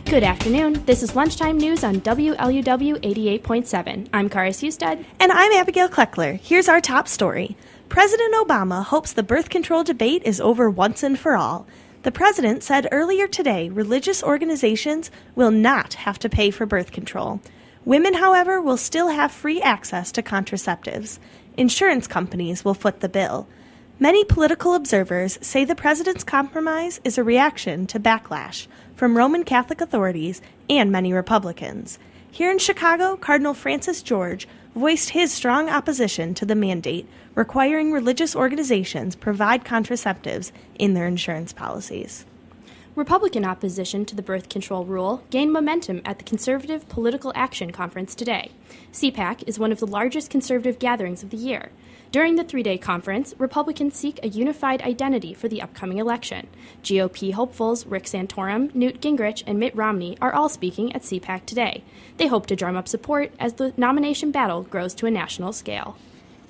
Good afternoon. This is Lunchtime News on WLUW 88.7. I'm Karis Hustad. And I'm Abigail Kleckler. Here's our top story. President Obama hopes the birth control debate is over once and for all. The president said earlier today religious organizations will not have to pay for birth control. Women, however, will still have free access to contraceptives. Insurance companies will foot the bill. Many political observers say the president's compromise is a reaction to backlash from Roman Catholic authorities and many Republicans. Here in Chicago, Cardinal Francis George voiced his strong opposition to the mandate requiring religious organizations provide contraceptives in their insurance policies. Republican opposition to the birth control rule gained momentum at the Conservative Political Action Conference today. CPAC is one of the largest conservative gatherings of the year. During the three-day conference, Republicans seek a unified identity for the upcoming election. GOP hopefuls Rick Santorum, Newt Gingrich, and Mitt Romney are all speaking at CPAC today. They hope to drum up support as the nomination battle grows to a national scale.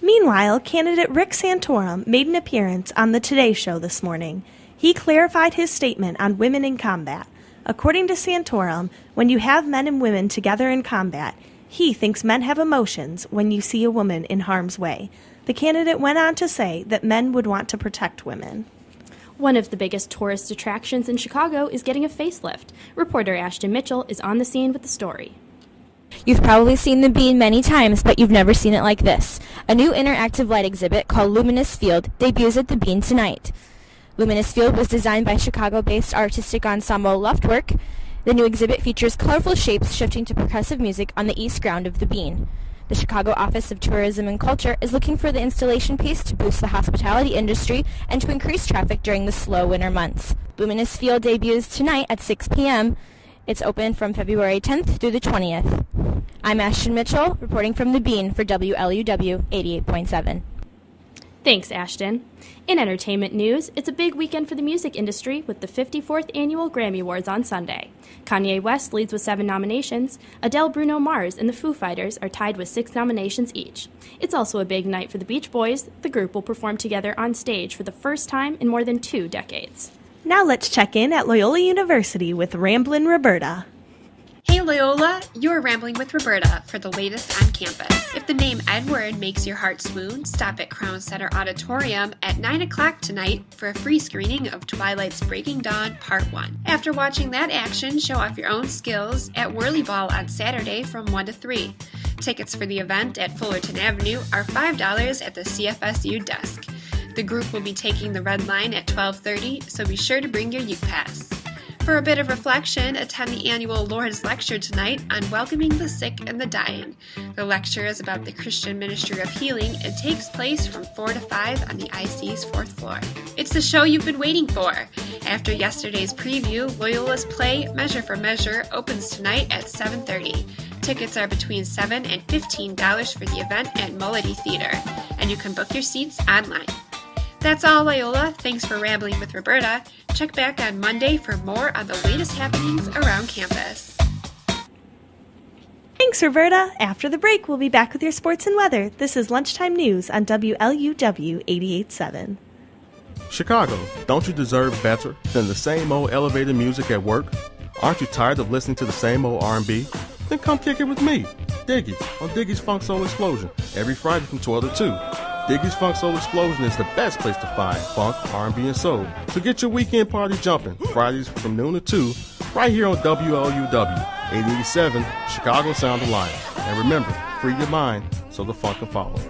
Meanwhile, candidate Rick Santorum made an appearance on the Today Show this morning. He clarified his statement on women in combat. According to Santorum, when you have men and women together in combat, he thinks men have emotions when you see a woman in harm's way. The candidate went on to say that men would want to protect women. One of the biggest tourist attractions in Chicago is getting a facelift. Reporter Ashton Mitchell is on the scene with the story. You've probably seen the Bean many times, but you've never seen it like this. A new interactive light exhibit called Luminous Field debuts at the Bean tonight. Luminous Field was designed by Chicago-based artistic ensemble Luftwerk. The new exhibit features colorful shapes shifting to percussive music on the east ground of the Bean. The Chicago Office of Tourism and Culture is looking for the installation piece to boost the hospitality industry and to increase traffic during the slow winter months. Luminous Field debuts tonight at 6 p.m. It's open from February 10th through the 20th. I'm Ashton Mitchell, reporting from the Bean for WLUW 88.7. Thanks, Ashton. In entertainment news, it's a big weekend for the music industry with the 54th Annual Grammy Awards on Sunday. Kanye West leads with 7 nominations. Adele, Bruno Mars, and the Foo Fighters are tied with 6 nominations each. It's also a big night for the Beach Boys. The group will perform together on stage for the first time in more than 2 decades. Now let's check in at Loyola University with Ramblin' Roberta. Hey Loyola, you're Rambling with Roberta for the latest on campus. If the name Edward makes your heart swoon, stop at Crown Center Auditorium at 9 o'clock tonight for a free screening of Twilight's Breaking Dawn Part 1. After watching that action, show off your own skills at Whirly Ball on Saturday from 1 to 3. Tickets for the event at Fullerton Avenue are $5 at the CFSU desk. The group will be taking the Red Line at 12:30, so be sure to bring your U Pass. For a bit of reflection, attend the annual Lord's Lecture tonight on welcoming the sick and the dying. The lecture is about the Christian ministry of healing and takes place from 4 to 5 on the IC's 4th floor. It's the show you've been waiting for. After yesterday's preview, Loyola's play Measure for Measure opens tonight at 7:30. Tickets are between $7 and $15 for the event at Mulledy Theater, and you can book your seats online. That's all, Loyola. Thanks for Rambling with Roberta. Check back on Monday for more on the latest happenings around campus. Thanks, Roberta. After the break, we'll be back with your sports and weather. This is Lunchtime News on WLUW 88.7. Chicago, don't you deserve better than the same old elevated music at work? Aren't you tired of listening to the same old R&B? Then come kick it with me, Diggy, on Diggy's Funk Soul Explosion, every Friday from 12 to 2. Diggy's Funk Soul Explosion is the best place to find funk, R&B, and soul. So get your weekend party jumping, Fridays from noon to 2, right here on WLUW 88.7, Chicago Sound Alliance. And remember, free your mind so the funk can follow.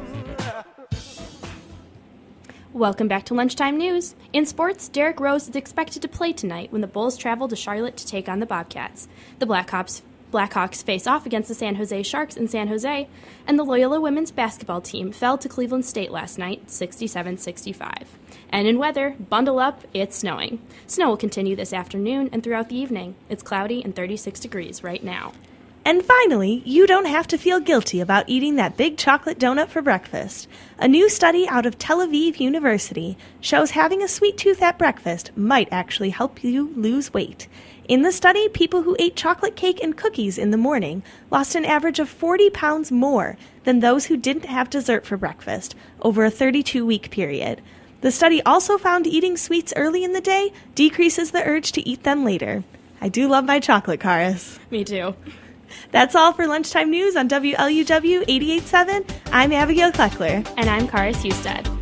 Welcome back to Lunchtime News. In sports, Derrick Rose is expected to play tonight when the Bulls travel to Charlotte to take on the Bobcats. The Blackhawks face off against the San Jose Sharks in San Jose, and the Loyola women's basketball team fell to Cleveland State last night, 67-65. And in weather, bundle up, it's snowing. Snow will continue this afternoon and throughout the evening. It's cloudy and 36 degrees right now. And finally, you don't have to feel guilty about eating that big chocolate donut for breakfast. A new study out of Tel Aviv University shows having a sweet tooth at breakfast might actually help you lose weight. In the study, people who ate chocolate cake and cookies in the morning lost an average of 40 pounds more than those who didn't have dessert for breakfast over a 32-week period. The study also found eating sweets early in the day decreases the urge to eat them later. I do love my chocolate, Karis. Me too. That's all for Lunchtime News on WLUW 88.7. I'm Abigail Kleckler. And I'm Karis Hustad.